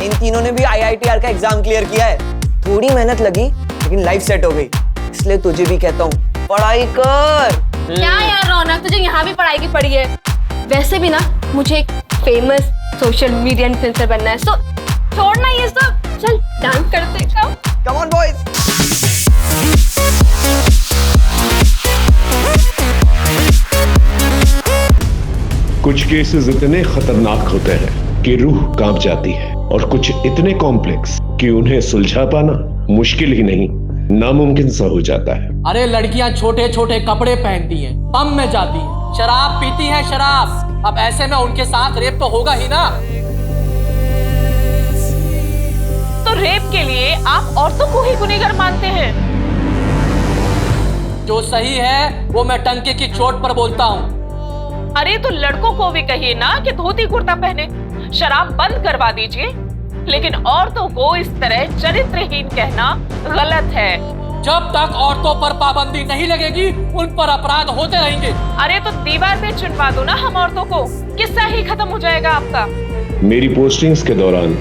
इन तीनों ने भी IITR का एग्जाम क्लियर किया है। थोड़ी मेहनत लगी लेकिन लाइफ सेट हो गई। इसलिए तुझे भी कहता हूँ पढ़ाई कर। क्या यार रौनक, तुझे यहाँ भी पढ़ाई की पड़ी है। वैसे भी ना मुझे एक फेमस सोशल मीडिया इन्फ्लुएंसर बनना है, तो छोड़ना ये सब, चल डांस करते हैं। Come on boys. कुछ केसेस इतने खतरनाक होते हैं कि रूह कांप जाती है और कुछ इतने कॉम्प्लेक्स कि उन्हें सुलझा पाना मुश्किल ही नहीं नामुमकिन सा हो जाता है। अरे लड़कियां छोटे छोटे कपड़े पहनती हैं, पब में जाती हैं, शराब पीती हैं शराब। अब ऐसे में उनके साथ रेप तो होगा ही ना। तो रेप के लिए आप औरतों को ही गुनहगार मानते हैं? जो सही है वो मैं टंके की चोट पर बोलता हूँ। अरे तो लड़कों को भी कहिए ना कि धोती कुर्ता पहने, शराब बंद करवा दीजिए, लेकिन औरतों को इस तरह चरित्रहीन कहना गलत है। जब तक औरतों पर पाबंदी नहीं लगेगी उन पर अपराध होते रहेंगे। अरे तो दीवार पे चुनवा दो ना हम औरतों को, किस्सा ही खत्म हो जाएगा आपका। मेरी पोस्टिंग्स के दौरान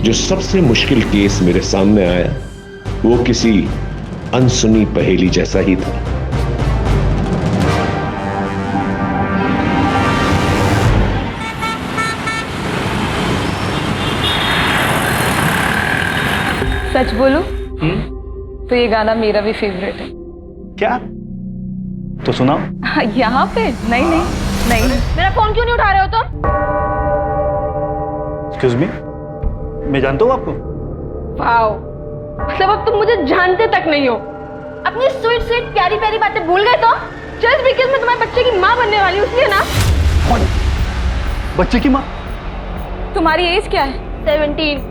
जो सबसे मुश्किल केस मेरे सामने आया वो किसी अनसुनी पहेली जैसा ही था। सच बोलूं तो ये गाना मेरा भी फेवरेट है। क्या? तो सुनाओ। यहाँ पे? नहीं नहीं नहीं। मेरा फोन क्यों नहीं उठा रहे हो तुम? एक्सक्यूज मी, मैं जानता हूँ आपको। वाओ, मतलब अब तुम मुझे जानते तक नहीं हो। अपनी स्वीट स्वीट प्यारी प्यारी बातें भूल गए तो? जस्ट बिकॉज़ मैं तुम्हारे बच्चे की माँ बनने वाली हूँ इसलिए ना। कौन? बच्चे की माँ? तुम्हारी एज क्या है? 17।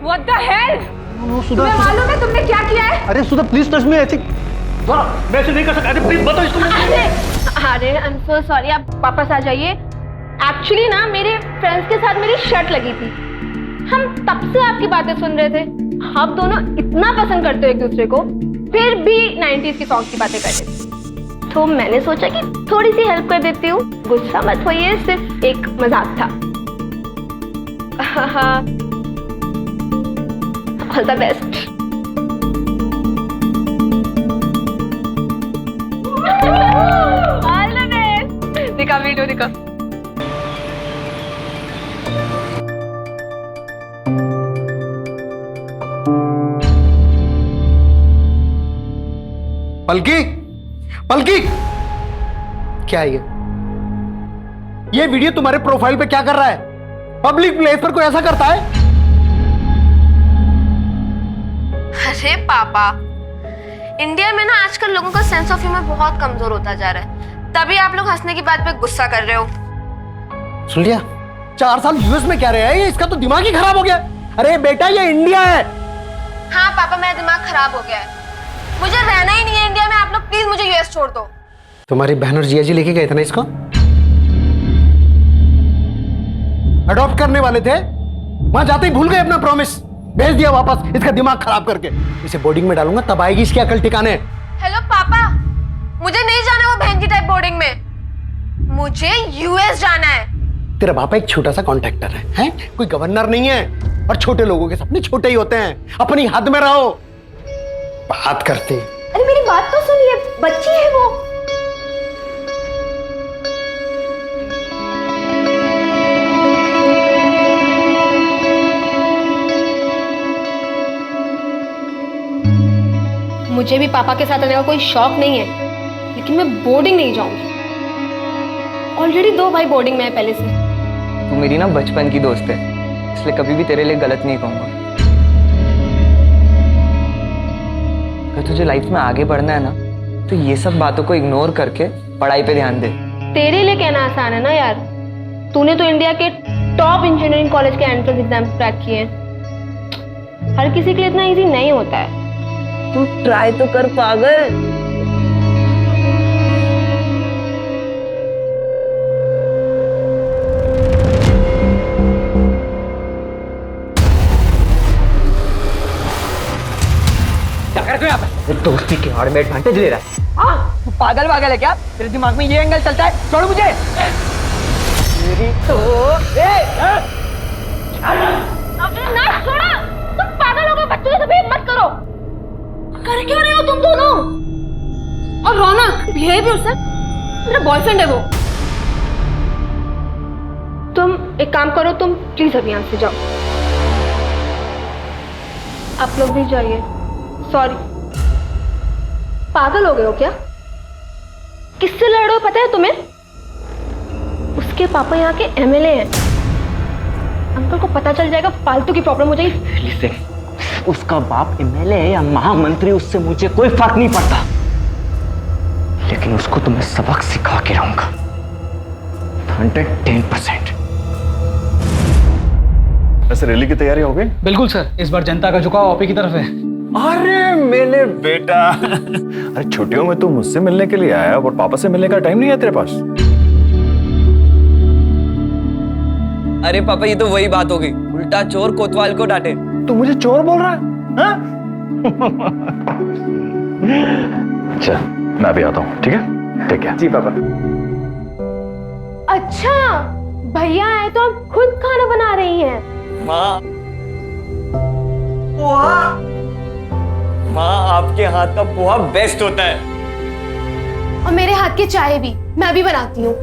What the hell? तुम्हें मालूम है तुमने क्या किया है? अरे सुधा प्लीज टच मी। ऐसी मैं ऐसे नहीं कर सकता। प्लीज बताओ इसको। अरे आई एम सो सॉरी, आप वापस आ जाइए। एक्चुअली ना मेरे फ्रेंड्स के साथ मेरी शर्ट लगी थी, हम तब से आपकी बातें सुन रहे थे। आप दोनों इतना पसंद करते हो एक दूसरे को, फिर भी 90s की सॉन्ग की बातें कर रहे थे, तो मैंने सोचा कि थोड़ी सी हेल्प कर देती हूँ। गुस्सा मत होइए, सिर्फ एक मजाक था। All the best. All the best. दिखा वीडियो दिखा। पलकी, पलकी, क्या है ये वीडियो तुम्हारे प्रोफाइल पे क्या कर रहा है? पब्लिक प्लेस पर कोई ऐसा करता है? अरे पापा, इंडिया में ना आजकल लोगों का सेंस ऑफ ह्यूमर बहुत कमजोर होता जा रहा है, तभी आप लोग हंसने की बात पे गुस्सा कर रहे हो। सुन लिया? 4 साल यूएस में क्या रहा है, इसका तो दिमाग ही खराब हो गया। अरे बेटा ये इंडिया है। हाँ पापा, मेरा दिमाग खराब हो गया है, मुझे रहना ही नहीं है इंडिया में। आप लोग प्लीज मुझे यूएस छोड़ दो। तुम्हारी बहन और जिया जी लेके गए थे ना इसको, अडॉप्ट करने वाले थे, वहां जाते ही भूल गए अपना प्रॉमिस, भेज दिया वापस इसका दिमाग खराब करके। इसे बोर्डिंग में डालूंगा तब आएगी इसकी अकल ठिकाने। हेलो पापा, मुझे नहीं जाना वो बहन की टाइप बोर्डिंग में, मुझे यूएस जाना है। तेरा पापा एक छोटा सा कॉन्ट्रैक्टर है? कोई गवर्नर नहीं है। और छोटे लोगों के सपने छोटे ही होते हैं, अपनी हद में रहो। बात करते। अरे मेरी बात तो सुनिए, बच्ची है वो। मुझे भी पापा के साथ रहने का कोई शौक नहीं है, लेकिन मैं बोर्डिंग नहीं जाऊंगी। ऑलरेडी 2 भाई बोर्डिंग में है पहले से। तू मेरी ना बचपन की दोस्त है, इसलिए कभी भी तेरे लिए गलत नहीं कहूंगा। अगर तुझे लाइफ में आगे बढ़ना है ना, तो ये सब बातों को इग्नोर करके पढ़ाई पे ध्यान दे। तेरे लिए कहना आसान है ना यार, तूने तो इंडिया के टॉप इंजीनियरिंग कॉलेज के एंट्रेंस एग्जाम क्रैक किए हैं। हर किसी के लिए इतना इजी नहीं होता है। तू ट्राई तो कर पागल। दोस्ती के आड़ में एडवांटेज ले रहा है। हाँ, तू पागल है क्या? तेरे दिमाग में ये एंगल चलता है? छोड़ मुझे। मेरी तो बिहेव योरसेल्फ, मेरा बॉयफ्रेंड है वो। तुम एक काम करो, तुम प्लीज अभी यहाँ से जाओ। आप लोग भी जाइए। सॉरी। पागल हो गए हो क्या? किससे लड़ रहे हो पता है तुम्हें? उसके पापा यहाँ के एमएलए हैं। अंकल को पता चल जाएगा, फालतू की प्रॉब्लम हो जाएगी। लिसन, उसका बाप एमएलए है या महामंत्री, उससे मुझे कोई फर्क नहीं पड़ता, लेकिन उसको तो मैं सबक सिखा के रहूंगा 110%। वैसे रैली की तैयारी हो गई? बिल्कुल सर, इस बार जनता का झुकाव आप ही की तरफ है। अरे मेरे बेटा, अरे छुट्टियों में तू मुझसे मिलने के लिए आया और पापा से मिलने का टाइम नहीं है तेरे पास? अरे पापा, ये तो वही बात हो गई, उल्टा चोर कोतवाल को डांटे। तू मुझे चोर बोल रहा है? हाँ? चल मैं भी आता हूँ, ठीक है? ठीक है। जी पापा। अच्छा, भैया आए तो आप खुद खाना बना रही हैं। माँ, आपके हाथ का पोहा बेस्ट होता है। और मेरे हाथ की चाय भी, मैं भी बनाती हूँ।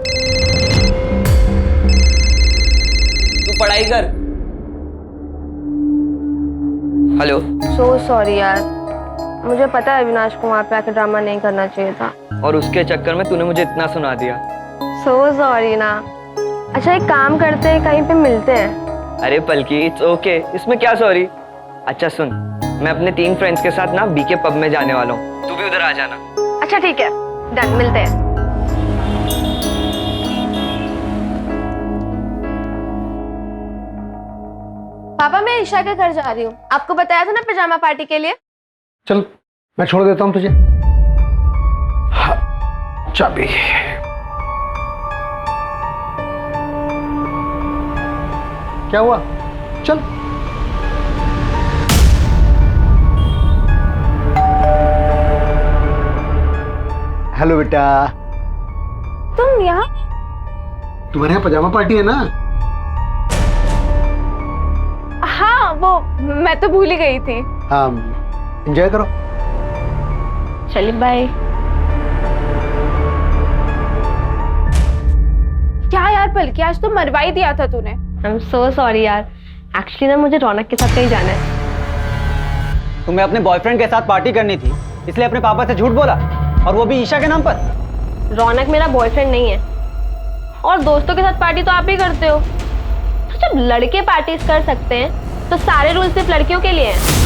तू पढ़ाई कर। हेलो। सो सॉरी यार, मुझे पता है अविनाश को वहाँ पे आके ड्रामा नहीं करना चाहिए था, और उसके चक्कर में तूने मुझे इतना सुना दिया। सो सॉरी ना। अच्छा एक काम करते हैं, कहीं पे मिलते हैं। अरे पलकी, इट्स ओके, इसमें क्या सॉरी। अच्छा सुन, मैं अपने 3 फ्रेंड्स के साथ ना बीके पब में जाने वाला हूँ, तू भी उधर आ जाना। अच्छा ठीक है, डन, मिलते हैं। पापा मैं ईशा के घर जा रही हूँ, आपको बताया था ना पिजामा पार्टी के लिए। चल मैं छोड़ देता हूँ तुझे। हाँ, चाबी। क्या हुआ? चल। हेलो बेटा। तुम यहाँ? तुम्हारे यहाँ पजामा पार्टी है ना? हाँ, वो मैं तो भूल ही गई थी। हाँ, एंजॉय करो। चलिए बाय। क्या यार पलकी, आज तो मरवा ही दिया था तूने। आई एम सो सॉरी यार, एक्चुअली ना मुझे रौनक के साथ कहीं जाना है। तुम्हें अपने बॉयफ्रेंड के साथ पार्टी करनी थी, इसलिए अपने पापा से झूठ बोला, और वो भी ईशा के नाम पर। रौनक मेरा बॉयफ्रेंड नहीं है, और दोस्तों के साथ पार्टी तो आप ही करते हो। तो जब लड़के पार्टीज कर सकते हैं तो सारे रूल सिर्फ लड़कियों के लिए हैं।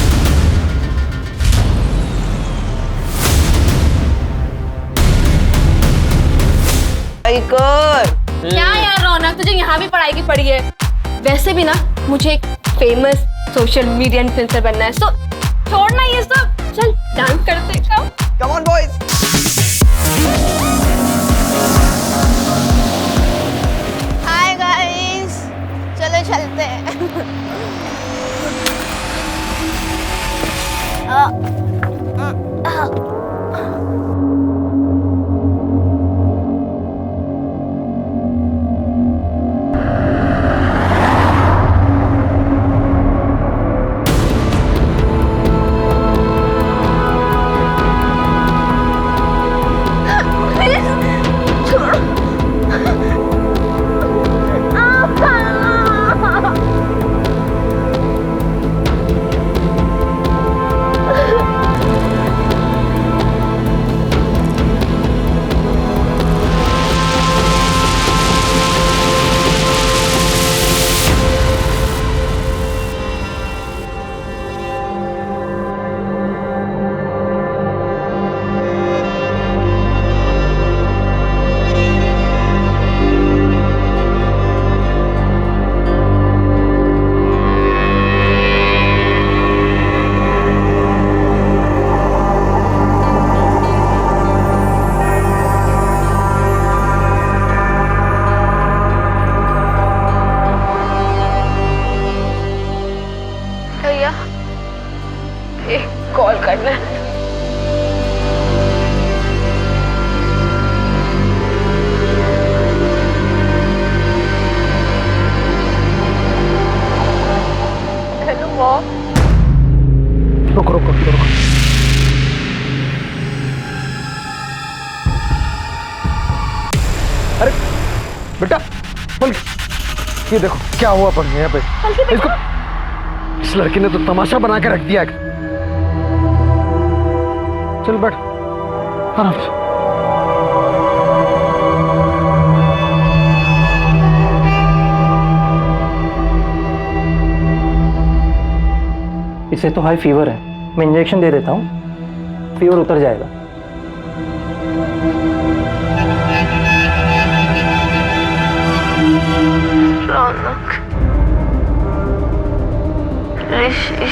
क्या यार रौनक, तुझे यहाँ भी पढ़ाई की पड़ी है। वैसे भी ना मुझे एक फेमस सोशल मीडिया इन्फ्लुएंसर बनना है, सो छोड़ना ये सब, चल डांस करते हैं। Come on boys. Hi guys, चलो चलते हैं। कॉल करना है। Hello mom. रुको रुको रुको। बेटा पलकी, ये देखो क्या हुआ पर यहाँ पे इसको। इस लड़की ने तो तमाशा बना के रख दिया है। चल बैठ आराम से। इसे तो हाई फीवर है, मैं इंजेक्शन दे देता हूँ, फीवर उतर जाएगा। रौनक, ऋषि,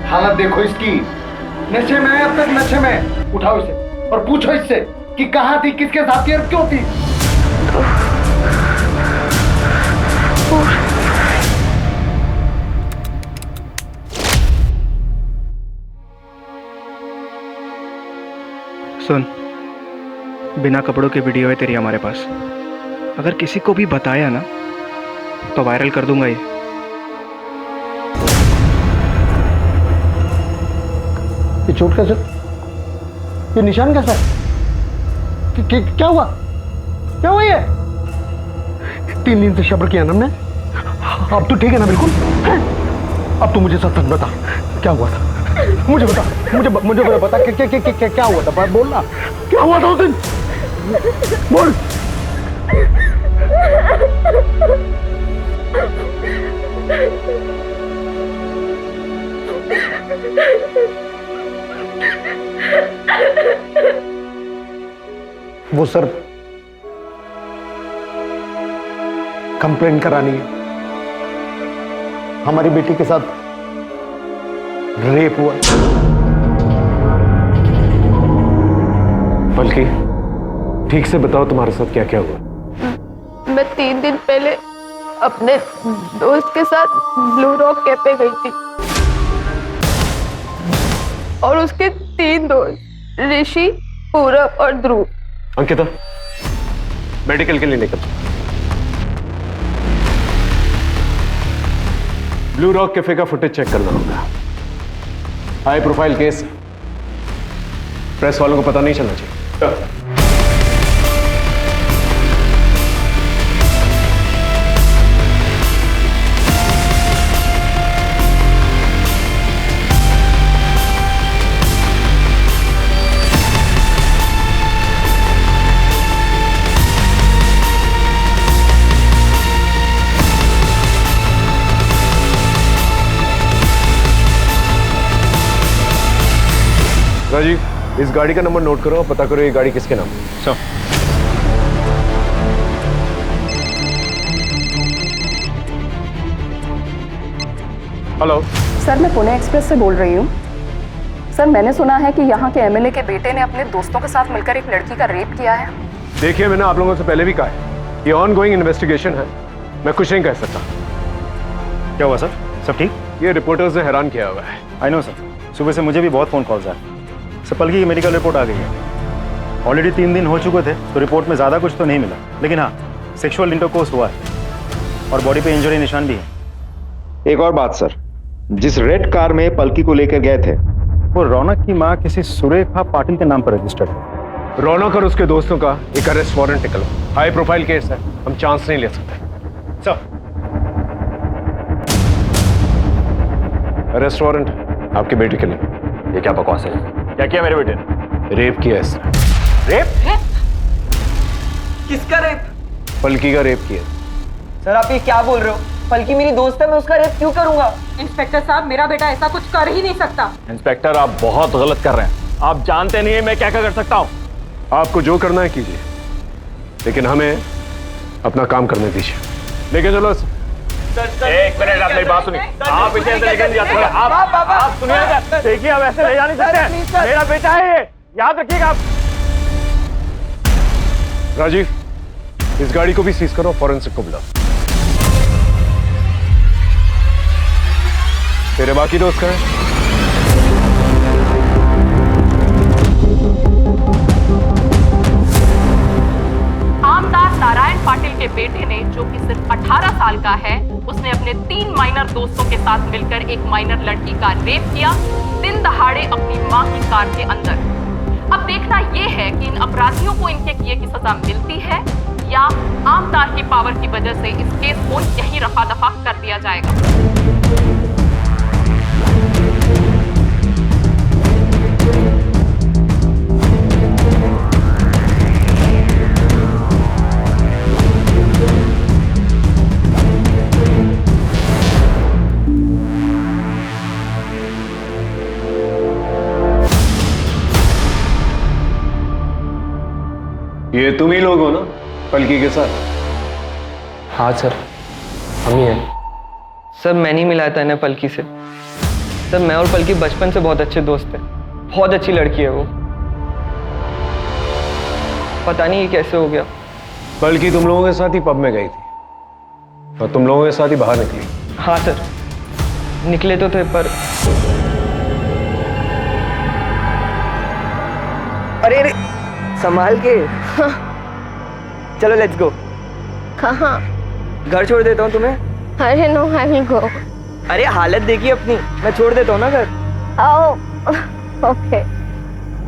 हालत देखो इसकी, नशे में है अब तक, नशे में। उठाओ इसे और पूछो इससे कि कहाँ थी, किसके साथ थी और क्यों थी। सुन, बिना कपड़ों की वीडियो है तेरी हमारे पास। अगर किसी को भी बताया ना तो वायरल कर दूंगा ये। चोट कैसे, ये निशान कैसा है, क्या हुआ, क्या हुआ ये? 3 दिन से सब्र किया ना हमने, अब तो ठीक है ना बिल्कुल? अब तू मुझे सच सच बता क्या हुआ था, मुझे बता, मुझे बता क्या हुआ था, बोल ना क्या हुआ था उस दिन, बोल। वो सर कंप्लेंट करानी है, हमारी बेटी के साथ रेप हुआ। पलकी, ठीक से बताओ तुम्हारे साथ क्या क्या हुआ। मैं 3 दिन पहले अपने दोस्त के साथ ब्लू रॉक कैफे गई थी और उसके 3 दोस्त ऋषि, पूरब और ध्रुव। अंकिता, मेडिकल के लिए निकल। ब्लू रॉक कैफे का फुटेज चेक करना होगा। हाई प्रोफाइल केस, प्रेस वालों को पता नहीं चलना चाहिए। राजीव, इस गाड़ी का नंबर नोट करो और पता करो ये गाड़ी किसके नाम है। सर, हेलो सर, मैं पुणे एक्सप्रेस से बोल रही हूँ। सर, मैंने सुना है कि यहाँ के एमएलए के बेटे ने अपने दोस्तों के साथ मिलकर एक लड़की का रेप किया है। देखिए, मैंने आप लोगों से पहले भी कहा है, ये ऑन गोइंग इन्वेस्टिगेशन है, मैं कुछ नहीं कह सकता। क्या हुआ सर, सब ठीक? ये रिपोर्टर्स ने हैरान किया हुआ है। आई नो सर, सुबह से मुझे भी बहुत फ़ोन कॉल्स आए। सर, पलकी की मेडिकल रिपोर्ट आ गई है। ऑलरेडी 3 दिन हो चुके थे तो रिपोर्ट में ज़्यादा कुछ तो नहीं मिला, लेकिन हाँ, सेक्सुअल इंटरकोर्स हुआ है और बॉडी पे इंजरी निशान भी है। एक और बात सर, जिस रेड कार में पलकी को लेकर गए थे वो रौनक की माँ किसी सुरेखा पाटिल के नाम पर रजिस्टर्ड है। रौनक और उसके दोस्तों का एक अरेस्ट वारंट निकला। हाई प्रोफाइल केस है, हम चांस नहीं ले सकते। सर, अरेस्ट वारंट है आपके बेटे के लिए। ये क्या बकवास है? क्या किया मेरे बेटे ने? रेप किया इसने। रेप? किसका रेप? पलकी का रेप किया। सर, आप ये क्या बोल रहे हो? पलकी मेरी दोस्त है, मैं उसका रेप क्यों करूंगा? इंस्पेक्टर साहब, मेरा बेटा ऐसा कुछ कर ही नहीं सकता। इंस्पेक्टर, आप बहुत गलत कर रहे हैं। आप जानते नहीं है मैं क्या क्या कर सकता हूँ। आपको जो करना है कीजिए, लेकिन हमें अपना काम करने दीजिए। लेके चलो। एक मिनट, आप मेरी बात सुनिए। आप इसे ऐसे लेकर नहीं जा सकते। आप सुनिएगा, देखिए आप ऐसे ले जा नहीं सकते। मेरा बेटा है ये, याद रखिएगा आप। राजीव, इस गाड़ी को भी सीज करो, फॉरेंसिक को बुलाओ। तेरे बाकी दोस्त कहाँ हैं? आमदार नारायण पाटिल के बेटे ने, जो कि सिर्फ 18 साल का है, उसने अपने 3 माइनर दोस्तों के साथ मिलकर एक माइनर लड़की का रेप किया, दिन दहाड़े अपनी मां की कार के अंदर। अब अब देखना ये है कि इन अपराधियों को इनके किए की सजा मिलती है या आमदार की पावर की वजह से इस केस को यहीं रफा दफा कर दिया जाएगा। ये तुम ही लोग हो ना पलकी के साथ? हाँ सर, हम ही हैं। सर मैं नहीं मिलाया था इन्हें पलकी से। सर मैं और पलकी बचपन से बहुत अच्छे दोस्त हैं। बहुत अच्छी लड़की है वो। पता नहीं ये कैसे हो गया। पलकी तुम लोगों के साथ ही पब में गई थी और तुम लोगों के साथ ही बाहर निकली। हाँ सर, निकले तो थे पर अरे अरे संभाल के। चलो लेट्स गो। कहाँ? घर छोड़ देता हूँ तुम्हें। अरे नो, आई विल गो। अरे हालत देखिए अपनी, मैं छोड़ देता हूँ ना घर। ओके।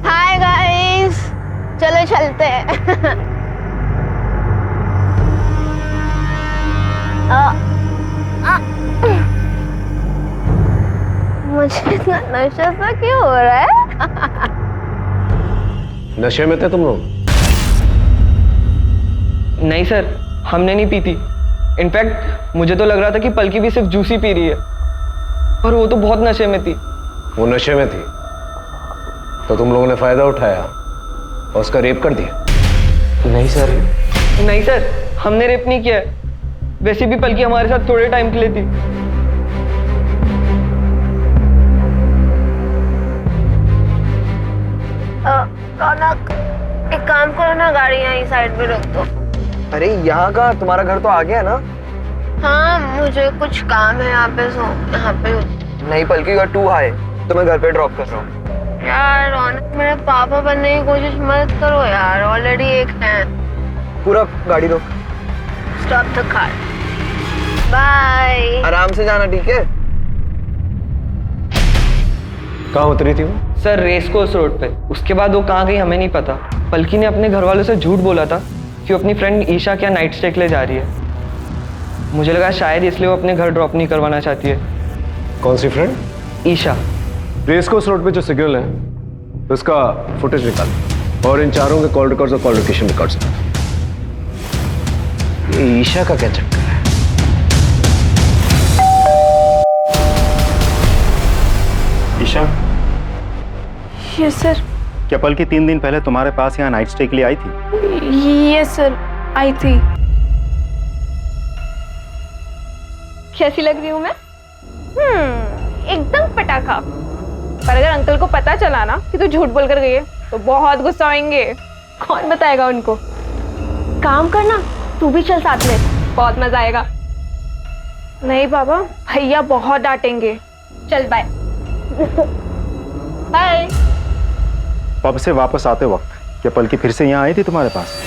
हाय गाइस, चलो चलते हैं। मुझे इतना नशा सा क्यों हो रहा है? नशे में थे तुम लोग? नहीं सर, हमने नहीं पी थी। इनफैक्ट मुझे तो लग रहा था कि पलकी भी सिर्फ जूस ही पी रही है, पर वो तो बहुत नशे में थी। वो नशे में थी तो तुम लोगों ने फायदा उठाया और उसका रेप कर दिया? नहीं सर। नहीं सर, हमने रेप नहीं किया है। वैसे भी पलकी हमारे साथ थोड़े टाइम के लिए थी। रौनक, एक काम करो ना, गाड़ी यहीं साइड में रोक दो। अरे यहाँ का तुम्हारा घर तो आ गया ना? हाँ, मुझे कुछ काम है यहाँ पे, सो यहाँ पे। नहीं पलकी, यू आर टू हाई, तो मैं घर पे ड्रॉप कर रहा हूँ। यार रौनक, मेरे पापा बनने की कोशिश मत करो यार, ऑलरेडी एक है। पूरा गाड़ी रोक। Stop the car. बाय। आराम से जाना, ठीक है? कहाँ उतरी थी वो? सर रेस कोर्स रोड पे। उसके बाद वो कहाँ गई हमें नहीं पता। पलकी ने अपने घर वालों से झूठ बोला था कि वो अपनी फ्रेंड ईशा के नाइट स्टे के लिए जा रही है। मुझे लगा शायद इसलिए वो अपने घर ड्रॉप नहीं करवाना चाहती है। कौन सी friend? Isha. Race course road पे जो सिग्नल है उसका फुटेज निकाल और इन चारों के कॉल रिकॉर्ड्स और कॉल लोकेशन रिकॉर्ड्स। ये ईशा का क्या चक्कर है? Isha, yes sir. क्या पलकी 3 दिन पहले तुम्हारे पास यहाँ नाइट स्टे के लिए आई थी? यस सर, आई थी। कैसी लग रही हूँ मैं? एकदम पटाखा। पर अगर अंकल को पता चला ना कि तू झूठ बोल कर गई है तो बहुत गुस्सा होंगे। कौन बताएगा उनको? काम करना, तू भी चल साथ में, बहुत मजा आएगा। नहीं पापा, भैया बहुत डांटेंगे। चल बाय। बाय। पब से वापस आते वक्त क्या पलकी फिर से यहाँ आई थी तुम्हारे पास?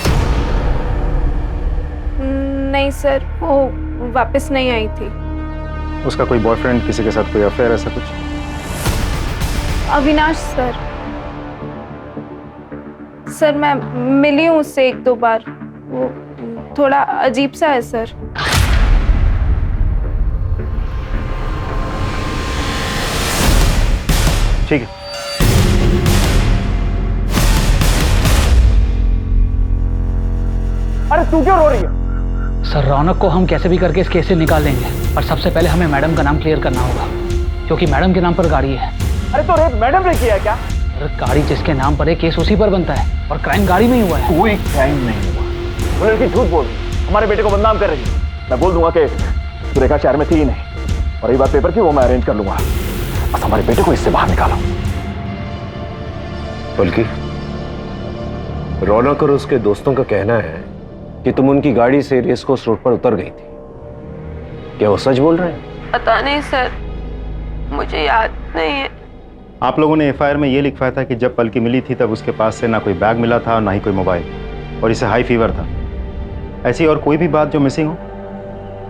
नहीं सर, वो वापस नहीं आई थी। उसका कोई बॉयफ्रेंड, किसी के साथ कोई अफेयर, ऐसा कुछ? अविनाश सर। सर मैं मिली हूँ उससे 1-2 बार। वो थोड़ा अजीब सा है सर। ठीक है। अरे तू क्यों रो रही है? सर रौनक को हम कैसे भी करके इस केस से निकाल लेंगे, पर सबसे पहले हमें मैडम का नाम क्लियर करना होगा, क्योंकि मैडम के नाम पर गाड़ी है। अरे तो रेप मैडम ने किया है क्या? अरे गाड़ी जिसके नाम पर है, केस उसी पर बनता है, और क्राइम गाड़ी में ही हुआ है। कोई क्राइम नहीं हुआ। वो लड़की झूठ बोल रही, हमारे बेटे को बदनाम कर रही है। मैं बोल दूंगा कि सुरेखा शहर में थी ही नहीं, और ये बात पेपर की वो मैं अरेंज कर लूंगा। बस हमारे बेटे को इससे बाहर निकालो। बल्कि रौनक और उसके दोस्तों का कहना है कि तुम उनकी गाड़ी से रेस कोर्स रोड पर उतर गई थी। क्या वो सच बोल रहे हैं? पता नहीं सर, मुझे याद नहीं है। आप लोगों ने एफआईआर में ये लिखवाया था कि जब पलकी मिली थी तब उसके पास से ना कोई बैग मिला था, ना ही कोई मोबाइल, और इसे हाई फीवर था। ऐसी और कोई भी बात जो मिसिंग हो?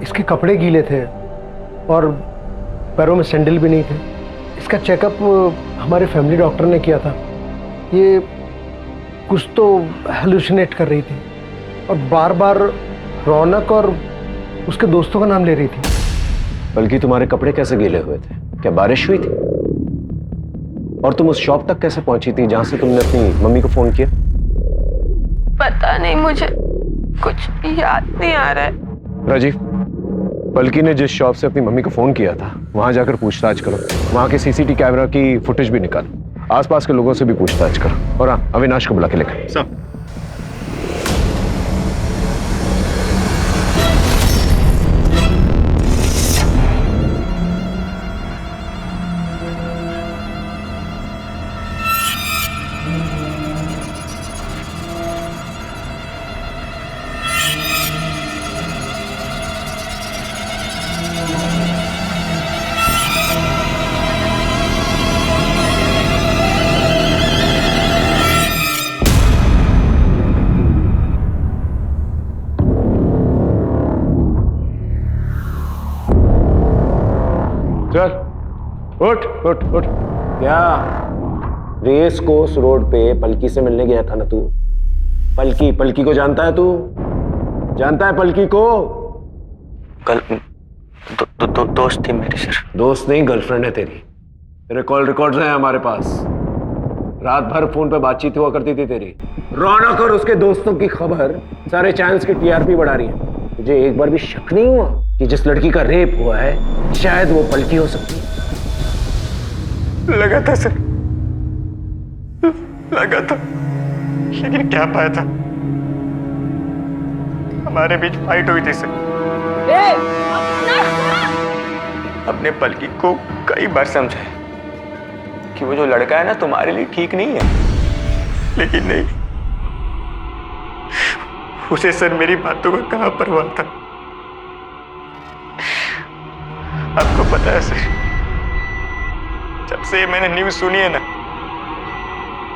इसके कपड़े गीले थे और पैरों में सैंडल भी नहीं थे। इसका चेकअप हमारे फैमिली डॉक्टर ने किया था। ये कुछ तो हेलुसिनेट कर रही थी और बार बार रौनक और उसके दोस्तों का नाम ले रही थी। बल्कि तुम्हारे कपड़े कैसे गीले हुए थे? क्या बारिश हुई थी? और तुम उस शॉप तक कैसे पहुंची थी जहां से तुमने अपनी मम्मी को फोन किया? पता नहीं, मुझे कुछ याद नहीं आ रहा है। राजीव, पलकी ने जिस शॉप से अपनी मम्मी को फोन किया था वहां जाकर पूछताछ करो। वहां के सीसीटीवी कैमरा की फुटेज भी निकालो। आसपास के लोगों से भी पूछताछ करो। और हाँ, अविनाश को बुला के लेकर। सब चल उठ उठ उठ। क्या रेस कोर्स रोड पे पलकी से मिलने गया था ना तू? पलकी को जानता है तू? जानता है पलकी को? कल दोस्त थी मेरी सर। दोस्त नहीं, गर्लफ्रेंड है तेरी। तेरे कॉल रिकॉर्ड्स हैं हमारे पास। रात भर फोन पे बातचीत हुआ करती थी तेरी। रौनक और उसके दोस्तों की खबर सारे चैनल्स की टीआरपी बढ़ा रही है। मुझे एक बार भी शक नहीं हुआ कि जिस लड़की का रेप हुआ है शायद वो पलकी हो सकती है। लगा था सर, लगा था, लेकिन क्या पाया था? हमारे बीच फाइट हुई थी सर। अपने पलकी को कई बार समझाया कि वो जो लड़का है ना तुम्हारे लिए ठीक नहीं है, लेकिन नहीं, उसे सर मेरी बातों का कहां परवाह था। आपको पता है सर, जब से मैंने न्यूज़ सुनी है ना,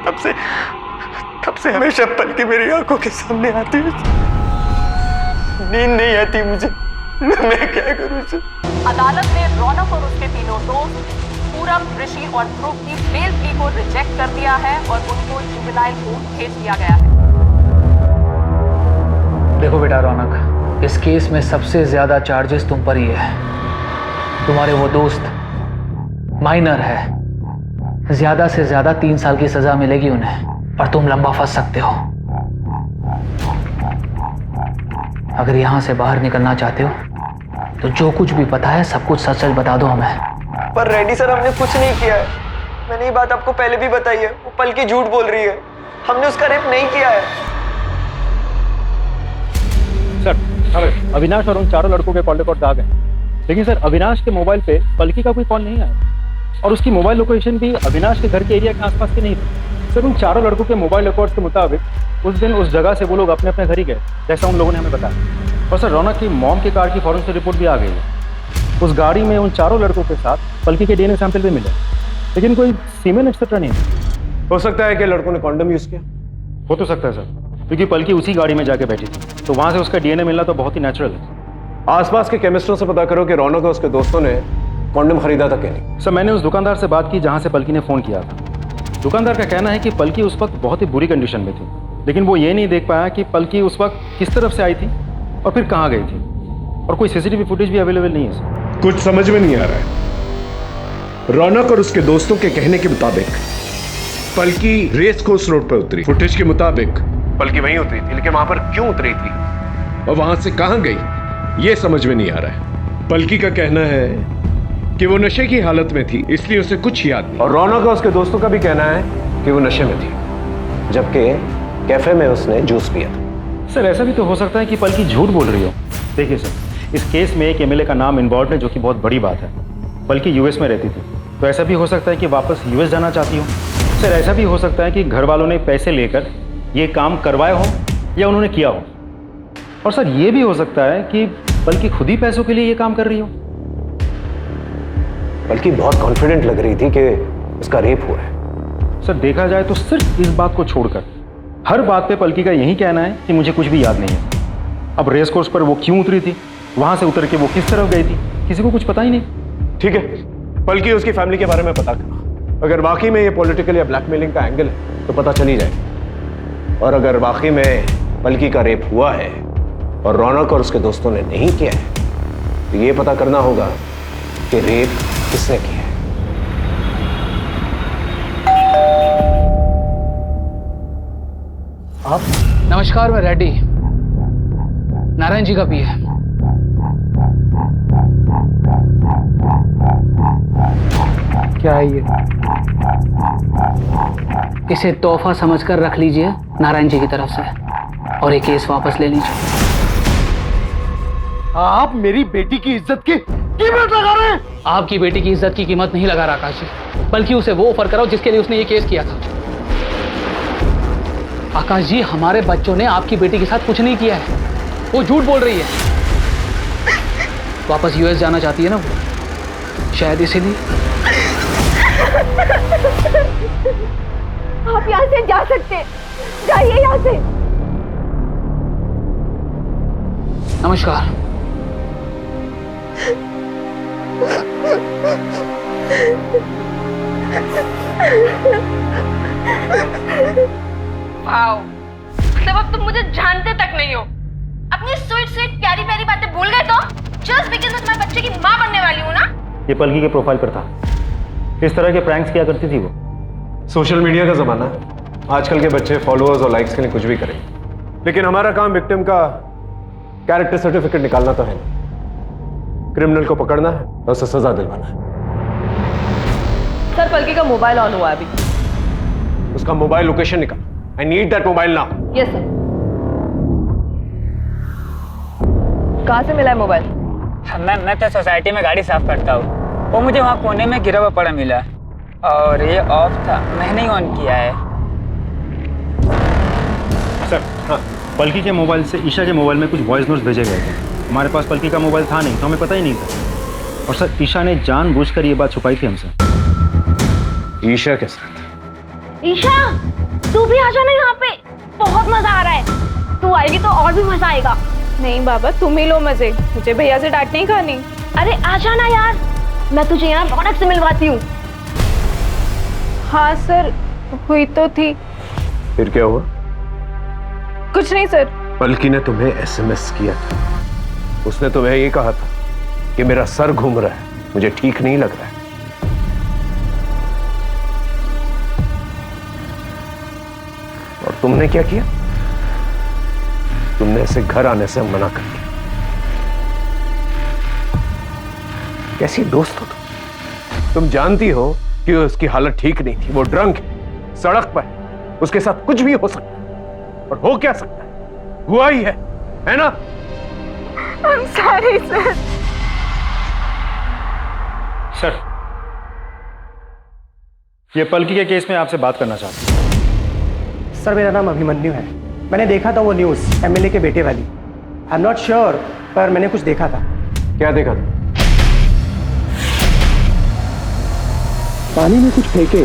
तब से हमेशा पलकी मेरी आंखों के सामने आती है। नींद नहीं आती मुझे, मैं क्या करूं सर? अदालत ने रौनक और उसके तीनों दोस्त पूरब, ऋषि और ध्रुव की बेल प्ली को रिजेक्ट कर दिया है और उनको जुवेनाइल कोर्ट भेज दिया गया है। देखो बेटा रौनक, इस केस में सबसे ज्यादा चार्जेस तुम पर ही है। तुम्हारे वो दोस्त माइनर है, ज्यादा से ज्यादा 3 साल की सजा मिलेगी उन्हें, और तुम लंबा फंस सकते हो। अगर यहां से बाहर निकलना चाहते हो तो जो कुछ भी पता है सब कुछ सच सच बता दो हमें। पर रेड्डी सर, हमने कुछ नहीं किया है। मैंने ये बात आपको पहले भी बताई है। वो पलकी झूठ बोल रही है, हमने उसका रेप नहीं किया है। सर, अविनाश और उन चारों लड़कों के कॉल रिकॉर्ड आ गए, लेकिन सर अविनाश के मोबाइल पे पलकी का कोई कॉल नहीं आया और उसकी मोबाइल लोकेशन भी अविनाश के घर के एरिया के आसपास की नहीं थी। सर, उन चारों लड़कों के मोबाइल रिकॉर्ड्स के मुताबिक उस दिन उस जगह से वो लोग अपने अपने घर ही गए, जैसा उन लोगों ने हमें बताया। और सर, रौनक की मॉम की कार की फॉरेंसिक रिपोर्ट भी आ गई है। उस गाड़ी में उन चारों लड़कों के साथ पलकी के डीएनए सैंपल भी मिले, लेकिन कोई सीमेन एक्सेट्रा नहीं। हो सकता है कि लड़कों ने कॉन्डम यूज किया। हो तो सकता है सर, क्योंकि पलकी उसी गाड़ी में जाके बैठी थी, तो वहां से उसका डीएनए मिलना तो बहुत ही नेचुरल है। आसपास के केमिस्टों से पता करो कि रौनक और उसके दोस्तों ने कॉन्डम खरीदा था कि नहीं। सर, मैंने उस दुकानदार से बात की जहां से पलकी ने फोन किया था। दुकानदार का कहना है कि पलकी उस वक्त बहुत ही बुरी कंडीशन में थी, लेकिन वो ये नहीं देख पाया कि पलकी उस वक्त किस तरफ से आई थी और फिर कहाँ गई थी, और कोई सीसीटीवी फुटेज भी अवेलेबल नहीं है सर। कुछ समझ में नहीं आ रहा है। रौनक और उसके दोस्तों के कहने के मुताबिक पलकी रेस कोर्स रोड पर उतरी। फुटेज के मुताबिक पलकी वहीं उतरी थी, लेकिन वहां पर क्यों उतरी थी और वहां से कहां गई ये समझ में नहीं आ रहा है। पलकी का कहना है कि वो नशे की हालत में थी, इसलिए उसे कुछ याद नहीं। और रौनक और उसके दोस्तों का भी कहना है कि वो नशे में थी, जबकि कैफे में उसने जूस पिया था। सर, ऐसा भी तो हो सकता है कि पलकी झूठ बोल रही हो। देखिए सर, इस केस में एक एमएलए का नाम इन्वॉल्व है, जो कि बहुत बड़ी बात है। पलकी यूएस में रहती थी, तो ऐसा भी हो सकता है कि वापस यूएस जाना चाहती हो। सर, ऐसा भी हो सकता है कि घर वालों ने पैसे लेकर ये काम करवाया हो या उन्होंने किया हो। और सर, ये भी हो सकता है कि पलकी खुद ही पैसों के लिए ये काम कर रही हो। पलकी बहुत कॉन्फिडेंट लग रही थी कि उसका रेप हुआ है। सर, देखा जाए तो सिर्फ इस बात को छोड़कर हर बात पे पलकी का यही कहना है कि मुझे कुछ भी याद नहीं है। अब रेस कोर्स पर वो क्यों उतरी थी, वहां से उतर के वो किस तरफ गई थी, किसी को कुछ पता ही नहीं। ठीक है, पलकी उसकी फैमिली के बारे में पता करो। अगर वाकई में ये पॉलिटिकल या ब्लैकमेलिंग का एंगल है तो पता चल ही जाएगा। और अगर वाकई में पलकी का रेप हुआ है और रौनक और उसके दोस्तों ने नहीं किया है, तो ये पता करना होगा कि रेप किसने किया है। आप? नमस्कार, मैं रेड्डी, नारायण जी का पीए। क्या है ये? इसे तोहफा समझकर रख लीजिए नारायण जी की तरफ से, और ये केस वापस ले लीजिए। आप मेरी बेटी की इज्जत की कीमत लगा रहे हैं? आपकी बेटी की इज्जत की कीमत नहीं लगा रहा आकाश जी, बल्कि उसे वो ऑफर कराओ जिसके लिए उसने ये केस किया था। आकाश जी, हमारे बच्चों ने आपकी बेटी के साथ कुछ नहीं किया है, वो झूठ बोल रही है। वापस यूएस जाना चाहती है ना वो, शायद इसीलिए। आप यहाँ से जा सकते हैं, जाइए यहाँ से। नमस्कार। वाओ, मतलब अब तुम मुझे जानते तक नहीं हो। अपनी स्वीट स्वीट प्यारी प्यारी बातें भूल गए तो? जस्ट बिकॉज़ मैं तुम्हारे बच्चे की माँ बनने वाली हूँ ना। ये पलकी के प्रोफाइल पर था, इस तरह के प्रैंक्स किया करती थी वो। सोशल मीडिया का जमाना है, आजकल के बच्चे फॉलोअर्स और लाइक्स के लिए कुछ भी करें, लेकिन हमारा काम विक्टिम का कैरेक्टर सर्टिफिकेट निकालना तो है नहीं। क्रिमिनल को पकड़ना है और उसे सजा दिलवाना है। सर, पलकी का मोबाइल ऑन हुआ है अभी। उसका मोबाइल लोकेशन निकाल। I need that mobile now. Yes sir. कहाँ से मिला है मोबाइल? मैं तो सोसाइटी में गाड़ी साफ करता हूँ, वो मुझे वहाँ कोने में गिरा हुआ पड़ा मिला और ये ऑफ था, मैंने ही ऑन किया है। सर, हाँ, पलकी के मोबाइल से ईशा के मोबाइल में कुछ वॉइस नोट्स भेजे गए थे। हमारे पास पलकी का मोबाइल था नहीं, तो हमें पता ही नहीं था। और सर, ईशा ने जानबूझकर ये बात छुपाई थी हमसे। ईशा के साथ? ईशा, तू भी आ जाना यहाँ पे, बहुत मजा आ रहा है। तू आएगी तो और भी मजा आएगा। नहीं बाबा, तुम ही लो मजे, मुझे भैया से डांट नहीं खानी। अरे आ जाना यार, मैं तुझे यहाँ रौनक से मिलवाती हूँ। हाँ सर, हुई तो थी। फिर क्या हुआ? कुछ नहीं सर। पलकी ने तुम्हें एसएमएस किया था, उसने तुम्हें ये कहा था कि मेरा सर घूम रहा है, मुझे ठीक नहीं लग रहा है। और तुमने क्या किया? तुमने इसे घर आने से मना कर दिया। कैसी दोस्त हो तुम जानती हो कि उसकी हालत ठीक नहीं थी, वो ड्रंक है, सड़क पर है, उसके साथ कुछ भी हो सकता है। और हो क्या सकता है? हुआ ही है ना? I'm sorry sir. सर, ये पलकी के केस में आपसे बात करना चाहता हूँ। सर, मेरा नाम अभिमन्यु है। मैंने देखा था वो न्यूज़ एमएलए के बेटे वाली। आई एम नॉट श्योर, पर मैंने कुछ देखा था। क्या देखा था? पानी में कुछ फेंके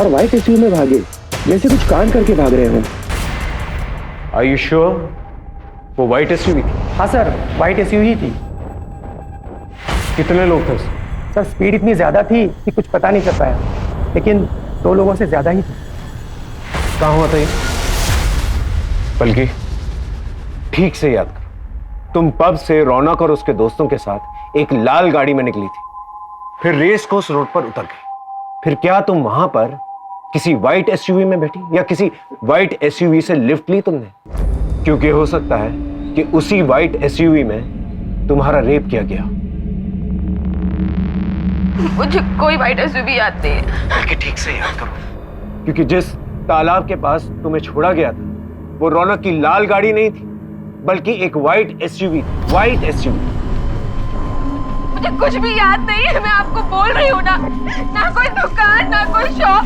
और व्हाइट एसयूवी में भागे, जैसे कुछ कांड करके भाग रहे हो। Are you sure? वो व्हाइट एसयूवी थी? हाँ सर, व्हाइट एसयूवी थी। कितने लोग थे? सर, स्पीड इतनी ज्यादा थी कि कुछ पता नहीं चल पाया, लेकिन 2 लोगों से ज्यादा ही थी। कहाँ हुआ था ये? बल्कि ठीक से याद करो, तुम पब से रौनक और उसके दोस्तों के साथ एक लाल गाड़ी में निकली थी, फिर रेस कोर्स रोड पर उतर गई। फिर क्या तुम वहां पर किसी व्हाइट एसयूवी में बैठी या किसी व्हाइट एसयूवी से लिफ्ट ली तुमने? क्योंकि हो सकता है कि उसी व्हाइट एसयूवी में तुम्हारा रेप किया गया। मुझे कोई व्हाइट एसयूवी याद नहीं है। बल्कि ठीक से याद करो, क्योंकि जिस तालाब के पास तुम्हें छोड़ा गया था वो रौनक की लाल गाड़ी नहीं थी, बल्कि एक व्हाइट एसयूवी थी। White SUV. मुझे कुछ भी याद नहीं है, मैं आपको बोल रही हूँ ना। ना कोई दुकान, ना कोई शॉप,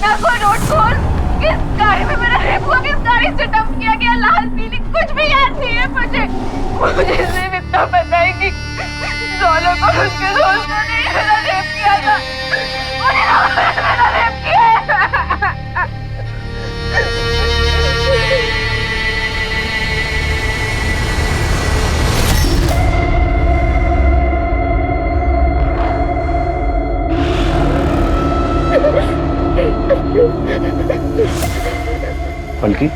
ना कोई रोड खोल। किस गाड़ी में मेरा रेप हुआ, किस गाड़ी से डंप किया गया, लाल पीली, कुछ भी याद नहीं है मुझे। मुझे सिर्फ इतना पता है कि रौनक और उसके दोस्तों ने मेरा रेप किया था। मेरा रेप किया है। पलकी,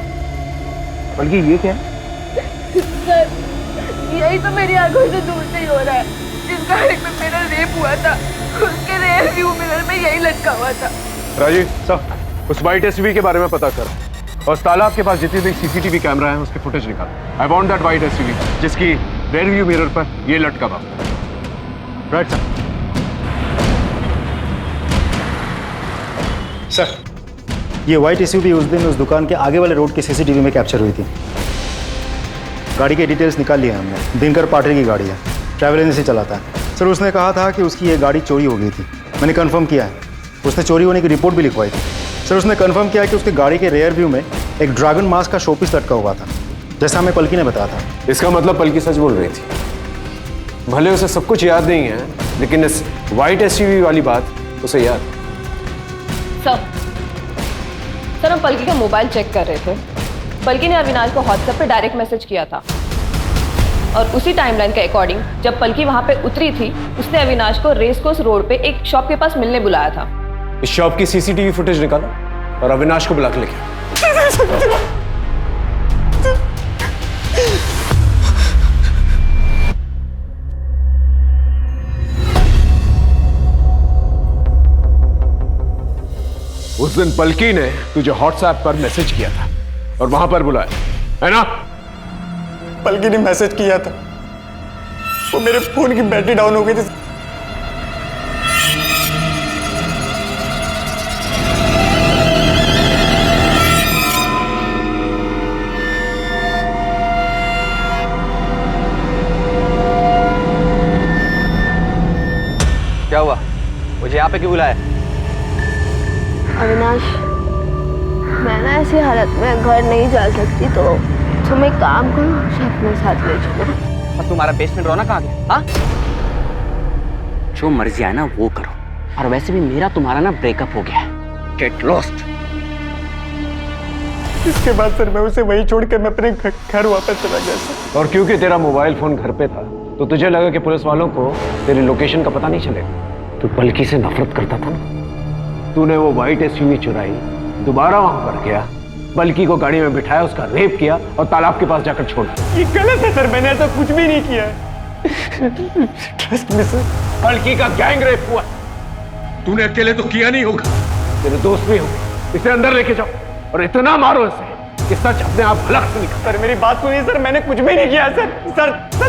बल्कि ये क्या है? सर, यही तो मेरी आंखों से दूर से ही हो रहा है। जिस गाड़ी में मेरा रेप हुआ था उसके रेयर व्यू मिरर में यही लटका हुआ था। राजीव साहब, उस वाइट एसयूवी के बारे में पता कर और तालाब के पास जितनी भी सीसीटीवी कैमरा है उसके फुटेज निकाल। I want that white SUV जिसकी रेयर व्यू मिरर पर ये लटका हुआ। Right sir. सर, ये व्हाइट एसयूवी उस दिन उस दुकान के आगे वाले रोड के सीसीटीवी में कैप्चर हुई थी। गाड़ी के डिटेल्स निकाल लिए हमने। दिनकर पाटिल की गाड़ी है, ट्रैवल एजेंसी चलाता है। सर, उसने कहा था कि उसकी ये गाड़ी चोरी हो गई थी। मैंने कंफर्म किया है, उसने चोरी होने की रिपोर्ट भी लिखवाई थी। सर, उसने कंफर्म किया कि उसकी गाड़ी के रेयर व्यू में एक ड्रैगन मास्क का शोपीस लटका हुआ था, जैसा हमें पलकी ने बताया था। इसका मतलब पलकी सच बोल रही थी। भले उसे सब कुछ याद नहीं है, लेकिन इस वाइट एसयूवी वाली बात उसे याद। सर, हम पलकी का मोबाइल चेक कर रहे थे। पलकी ने अविनाश को व्हाट्सएप पे डायरेक्ट मैसेज किया था और उसी टाइमलाइन के अकॉर्डिंग जब पलकी वहां पे उतरी थी, उसने अविनाश को रेस कोर्स रोड पे एक शॉप के पास मिलने बुलाया था। इस शॉप की सीसीटीवी फुटेज निकालो और अविनाश को बुला के लेके। उस दिन पलकी ने तुझे व्हाट्सएप पर मैसेज किया था और वहां पर बुलाया, है ना? पलकी ने मैसेज किया था, वो मेरे फोन की बैटरी डाउन हो गई थी। क्या हुआ? मुझे यहाँ पे क्यों बुलाया? अविनाश, मैं ना ऐसी हालत में घर नहीं जा सकती, तो तुम एक काम करो, मुझे अपने साथ ले चलो। और तुम्हारा बेसमेंट रौनक कहाँ गया? हाँ? जो मर्जी है ना वो करो, और वैसे भी मेरा तुम्हारा ना ब्रेकअप हो गया है। Get lost. इसके बाद सर मैं उसे वहीं छोड़ के मैं अपने घर वापस चला गया सर। और क्योंकि तेरा मोबाइल फोन घर पे था तो तुझे लगा कि पुलिस वालों को तेरी लोकेशन का पता नहीं चलेगा। तू पलकी से नफरत करता था ना, तूने वो व्हाइट एसयूवी चुराई, दोबारा वहां पर गया, पलकी को गाड़ी में बिठाया, उसका रेप किया और तालाब के पास जाकर छोड़ा। ये गलत है सर, मैंने ऐसा कुछ भी नहीं किया है। Trust me sir. पलकी का गैंग रेप हुआ, तूने अकेले तो किया नहीं होगा, तेरे दोस्त भी होंगे। इसे अंदर लेके जाओ और इतना मारो इसे कि सच अपने आप हलक से निकले। सर मेरी बात सुनिए सर, मैंने कुछ भी नहीं किया सर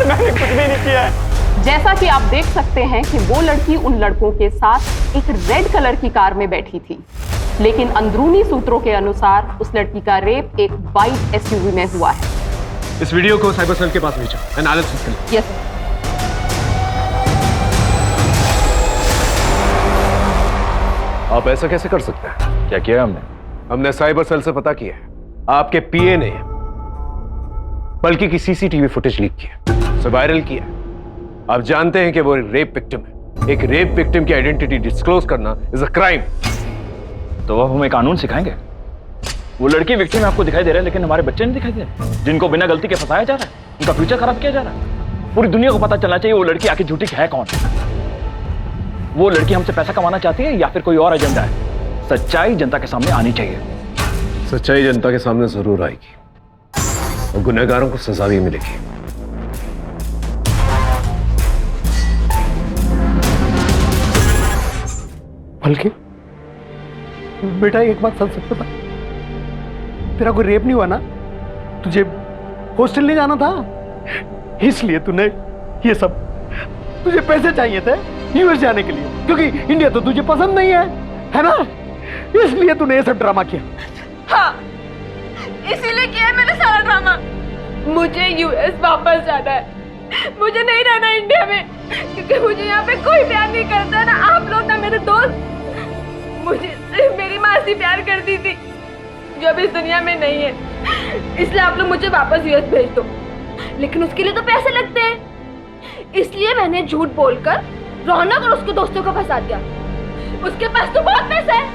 मैंने कुछ भी नहीं किया है। जैसा कि आप देख सकते हैं कि वो लड़की उन लड़कों के साथ एक रेड कलर की कार में बैठी थी, लेकिन अंदरूनी सूत्रों के अनुसार उस लड़की का रेप एक वाइट एसयूवी में हुआ है। इस वीडियो को साइबर सेल के पास भेजो, एनालिसिस करें। यस। आप ऐसा कैसे कर सकते हैं? क्या किया हमने साइबर सेल से पता किया है, आपके पीए ने पलकी की सीसीटीवी फुटेज लीक किया, उसे वायरल किया। आप जानते हैं कि वो रेप विक्टिम है। एक रेप विक्टिम की आइडेंटिटी डिस्क्लोज करना इज अ क्राइम। तो अब हमें कानून सिखाएंगे? वो लड़की विक्टिम आपको दिखाई दे रहा है, लेकिन हमारे बच्चे नहीं दिखाई दे रहे, जिनको बिना गलती के फंसाया जा रहा है, उनका फ्यूचर खराब किया जा रहा है। पूरी दुनिया को पता चलना चाहिए वो लड़की आखिर झूठी है कौन। वो लड़की हमसे पैसा कमाना चाहती है या फिर कोई और एजेंडा है। सच्चाई जनता के सामने आनी चाहिए। सच्चाई जनता के सामने जरूर आएगी और गुनहगारों को सजा भी मिलेगी। बल्कि बेटा एक बात सच सच बता, तेरा कोई रेप नहीं हुआ ना? तुझे हॉस्टल नहीं जाना था, इसलिए तूने ये सब, तुझे पैसे चाहिए थे यूएस जाने के लिए, क्योंकि इंडिया तो तुझे पसंद नहीं है ना? इसलिए तूने ये सब ड्रामा किया। हाँ, इसीलिए किया है मैंने सारा ड्रामा। मुझे यूएस वापस जाना है, मुझे नहीं रहना इंडिया में, क्योंकि मुझे यहाँ पे कोई प्यार नहीं करता है, ना आप लोग ना मेरे दोस्त। मुझे सिर्फ मेरी मासी प्यार करती थी, जो अब इस दुनिया में नहीं है, इसलिए आप लोग मुझे वापस यूएस भेज दो। लेकिन उसके लिए तो पैसे लगते हैं, इसलिए मैंने झूठ बोलकर रौनक और उसके दोस्तों को फंसा दिया। उसके पास तो बहुत पैसा है,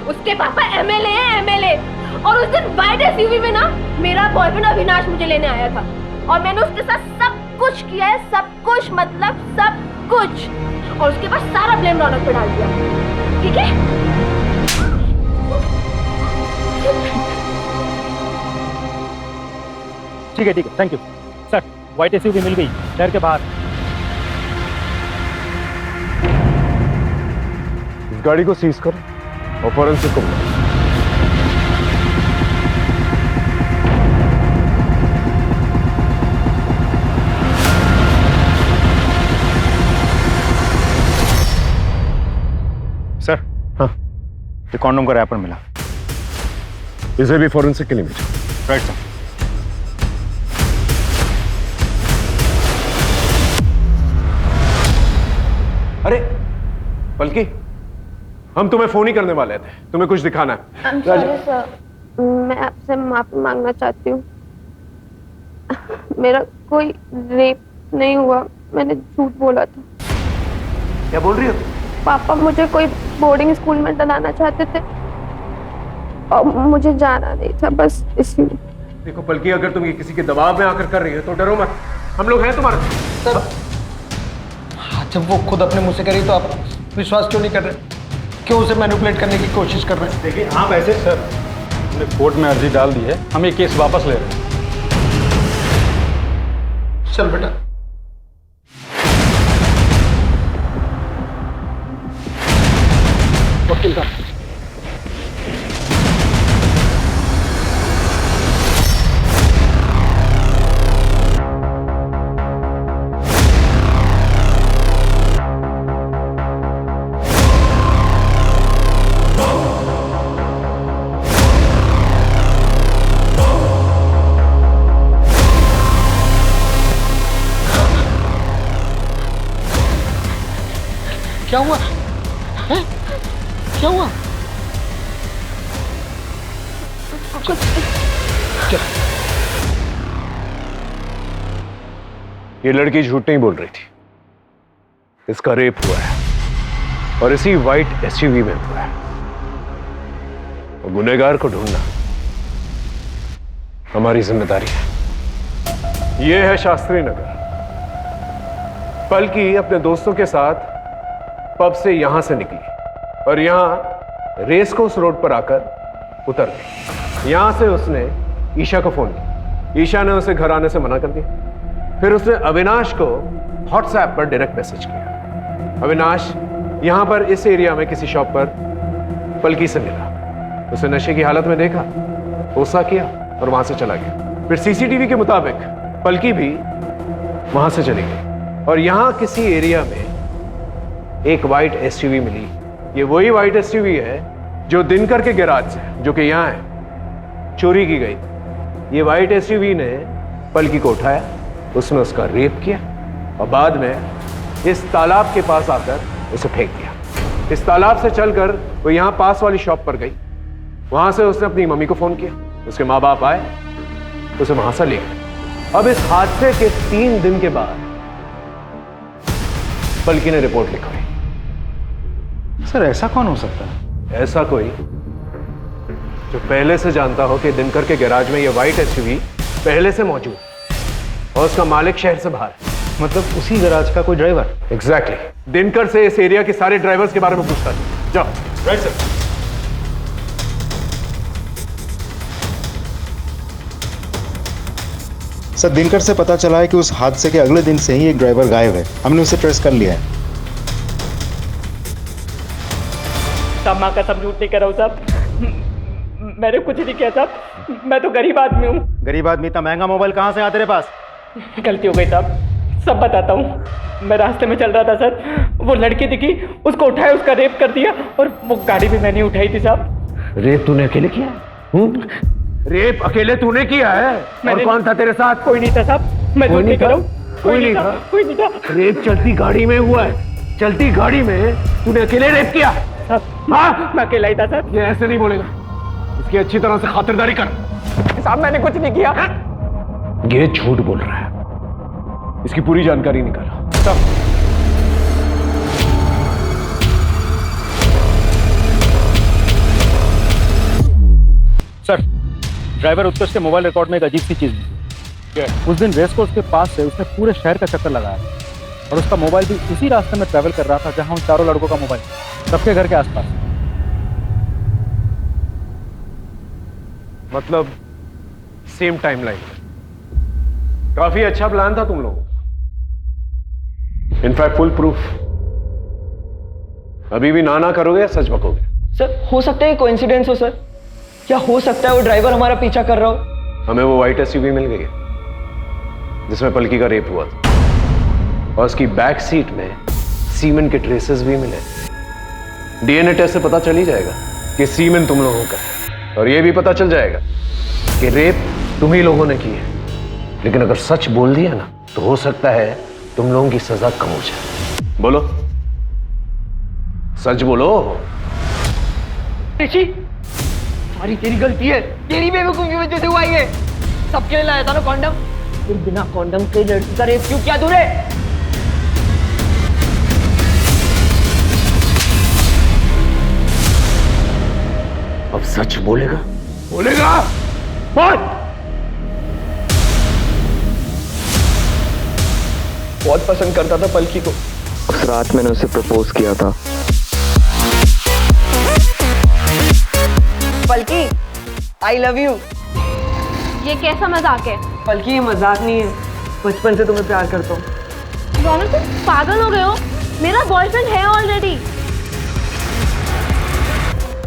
उसके पापा एमएलए हैं, एमएलए। और उस दिन वाइट एसयूवी में ना मेरा बॉयफ्रेंड अविनाश मुझे लेने आया था, और मैंने उसके साथ सब कुछ किया है, सब कुछ मतलब सब कुछ। और उसके बाद सारा ब्लेम रौनक पे डाल दिया, ठीक है? ठीक है thank you sir. White SUV मिल गई शहर के बाहर। इस गाड़ी को सीज कर और फॉरेंसिक को बुला। सर हाँ, ये कॉन्डोम का रैपर मिला। इसे भी फॉरेंसिक के लिए भेजो। Right sir. अरे बल्कि हम तुम्हें फोन ही करने वाले थे, तुम्हें कुछ दिखाना है। सॉरी सर, मैं आपसे माफी मांगना चाहती हूँ। मेरा कोई रेप नहीं हुआ, मैंने झूठ बोला था। क्या बोल रही हो? पापा मुझे कोई बोर्डिंग स्कूल में डलाना चाहते थे और मुझे जाना नहीं था, बस इसलिए। देखो बल्कि अगर तुम ये किसी के दबाव में आकर कर रही हो तो डरो मत, हम लोग हैं तुम्हारे सर। जब वो खुद अपने मुंह से करी तो आप विश्वास क्यों नहीं कर रहे? क्यों उसे मैनिपुलेट करने की कोशिश कर रहे हैं? देखिए आप ऐसे सर, हमने कोर्ट में अर्जी डाल दी है, हम ये केस वापस ले रहे हैं। चल बेटा। वकील का क्या हुआ? हैं? क्या हुआ? ये लड़की झूठ नहीं बोल रही थी, इसका रेप हुआ है और इसी व्हाइट एसयूवी में हुआ है। और गुनहगार को ढूंढना हमारी जिम्मेदारी है। यह है शास्त्री नगर। पलकी अपने दोस्तों के साथ पब से यहां से निकली और यहां रेस कोर्स रोड पर आकर उतर गई। यहां से उसने ईशा को फोन किया। ईशा ने उसे घर आने से मना कर दिया। फिर उसने अविनाश को व्हाट्सएप पर डायरेक्ट मैसेज किया। अविनाश यहां पर इस एरिया में किसी शॉप पर पलकी से मिला। उसे नशे की हालत में देखा, गुस्सा किया और वहां से चला गया। फिर सीसीटीवी के मुताबिक पलकी भी वहां से चली गई और यहां किसी एरिया में एक व्हाइट एसयूवी मिली। ये वही व्हाइट एसयूवी है जो दिनकर के गैराज से, जो कि यहां है, चोरी की गई। ये व्हाइट एसयूवी ने पलकी को उठाया, उसने उसका रेप किया और बाद में इस तालाब के पास आकर उसे फेंक दिया। इस तालाब से चलकर वो यहां पास वाली शॉप पर गई। वहां से उसने अपनी मम्मी को फोन किया। उसके माँ बाप आए, उसे वहां से ले गए। अब इस हादसे के 3 दिन के बाद पलकी ने रिपोर्ट लिखवाई। सर ऐसा कौन हो सकता है? ऐसा कोई जो पहले से जानता हो कि दिनकर के गैराज में ये व्हाइट एसयूवी पहले से मौजूद और उसका मालिक शहर से बाहर है। मतलब उसी गैराज का कोई ड्राइवर? एग्जैक्टली। दिनकर से इस एरिया के सारे ड्राइवर्स के बारे में पूछता है। जाओ। Right sir. सर दिनकर से पता चला है कि उस हादसे के अगले दिन से ही एक ड्राइवर गायब है। हमने उसे ट्रेस कर लिया है। साहब माँ का सब झूठ नहीं कर रहा हूँ साहब, मैंने कुछ नहीं किया साहब, मैं तो गरीब आदमी हूँ। गरीब आदमी? इतना महंगा मोबाइल कहाँ से आया तेरे पास? गलती हो गई साहब, सब बताता हूँ। मैं रास्ते में चल रहा था सर, वो लड़की दिखी, उसको उठाया, उसका रेप कर दिया और वो गाड़ी भी मैंने उठाई थी साहब। रेप तूने अकेले किया है? रेप अकेले तूने किया है? और कौन था तेरे साथ? कोई नहीं था साहब, मैं झूठ नहीं कर रहा हूँ। कोई नहीं था? कोई नहीं था। रेप चलती गाड़ी में हुआ है। चलती गाड़ी में तूने अकेले रेप किया? हाँ मैं अकेला ही था सर। ये ऐसे नहीं बोलेगा, इसकी अच्छी तरह से खातिरदारी कर। साहब मैंने कुछ नहीं किया। ये झूठ बोल रहा है, इसकी पूरी जानकारी निकालो। सर ड्राइवर उत्कर्ष के मोबाइल रिकॉर्ड में एक अजीब सी चीज मिली। उस दिन रेस कोर्स के पास से उसने पूरे शहर का चक्कर लगाया और उसका मोबाइल भी उसी रास्ते में ट्रैवल कर रहा था जहां उन चारों लड़कों का मोबाइल, सबके घर के आसपास। मतलब सेम टाइमलाइन। काफी अच्छा प्लान था तुम लोगों का, इनफैक्ट फुल प्रूफ। अभी भी ना करोगे या सच बकोगे? सर हो सकता है कोइंसिडेंस हो सर, क्या हो सकता है वो ड्राइवर हमारा पीछा कर रहा हो? हमें वो व्हाइट एसयूवी मिल गई है जिसमें पलकी का रेप हुआ था, और उसकी बैक सीट में सीमेन के ट्रेसेस भी मिले। डीएनए टेस्ट से पता चल ही जाएगा कि सीमेन तुम लोगों का है, और ये भी पता चल जाएगा कि रेप तुम ही लोगों ने की है। लेकिन अगर सच बोल दिया ना तो हो सकता है तुम लोगों की सजा कम हो जाए। बोलो, सच बोलो। ऋषि, सारी तेरी गलती है, तेरी बेवकूफी की वजह से हुआ ये। सबके लिए लाया था ना कॉन्डम, फिर बिना कॉन्डम के लड़की का रेप क्यों किया तूने? अब सच बोलेगा? बोलेगा? बोल। बहुत पसंद करता था पलकी को। उस रात मैंने उसे प्रपोज किया था। पलकी, आई लव यू। ये कैसा मजाक है? पलकी ये मजाक नहीं है, बचपन से तुम्हें प्यार करता हूँ। रौनक तुम पागल हो गए हो? मेरा बॉयफ्रेंड है ऑलरेडी।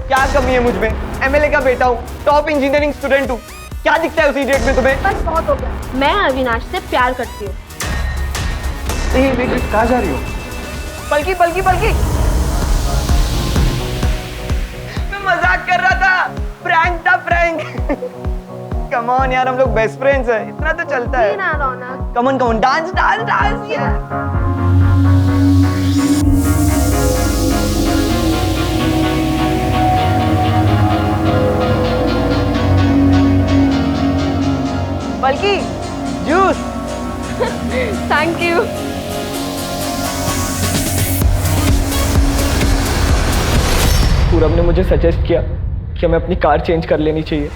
क्या कमी है मुझ में? एमएलए का बेटा हूँ, टॉप इंजीनियरिंग स्टूडेंट हूँ, क्या दिखता है उसी डेट में तुम्हें? बस बहुत हो गया, मैं अविनाश से प्यार करती हूँ। कहाँ जा रही हो? पलकी पलकी पलकी, मैं मजाक कर रहा था, प्रैंक था प्रैंक। कम ऑन यार, हम लोग बेस्ट फ्रेंड्स हैं, इतना तो चलता है। ना Raunak, come on dance dance dance यार। Palki, juice. Thank you. Purab ने मुझे सजेस्ट किया कि हमें अपनी कार चेंज कर लेनी चाहिए।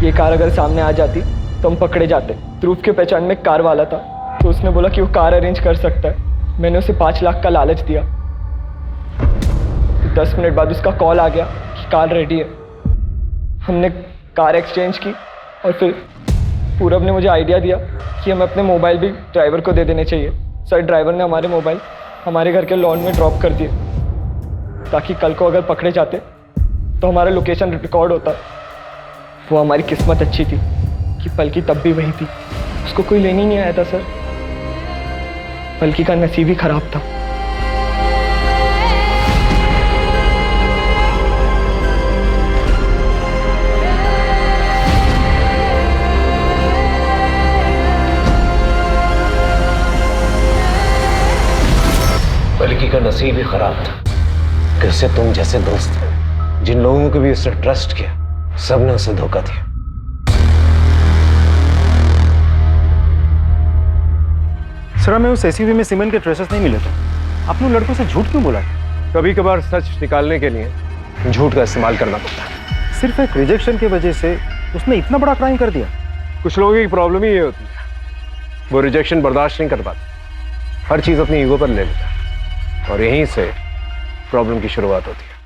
ये कार अगर सामने आ जाती तो हम पकड़े जाते। ध्रुव के पहचान में एक कार वाला था, तो उसने बोला कि वो कार अरेंज कर सकता है। मैंने उसे 5 लाख का लालच दिया। 10 मिनट बाद उसका कॉल आ गया कि कार रेडी है। हमने कार एक्सचेंज की और फिर पूरब ने मुझे आइडिया दिया कि हमें अपने मोबाइल भी ड्राइवर को दे देने चाहिए। सर ड्राइवर ने हमारे मोबाइल हमारे घर के लॉन में ड्रॉप कर दिए, ताकि कल को अगर पकड़े जाते तो हमारा लोकेशन रिकॉर्ड होता। वो हमारी किस्मत अच्छी थी कि पलकी तब भी वही थी, उसको कोई लेने नहीं आया था सर। पलकी का नसीब ही खराब था। पलकी का नसीब ही खराब था कि उससे तुम जैसे दोस्त थे, जिन लोगों को भी उससे ट्रस्ट किया, सबने उसे धोखा दिया। सर हमें उस एसयूवी में सीमेंट के ट्रेसेस नहीं मिले थे। आपने उन लड़कों से झूठ क्यों बोला? कभी कभार सच निकालने के लिए झूठ का इस्तेमाल करना पड़ता है। सिर्फ एक रिजेक्शन की वजह से उसने इतना बड़ा क्राइम कर दिया। कुछ लोगों की प्रॉब्लम ही ये होती है, वो रिजेक्शन बर्दाश्त नहीं कर पाते, हर चीज अपनी ईगो पर ले लेता है, और यहीं से प्रॉब्लम की शुरुआत होती है।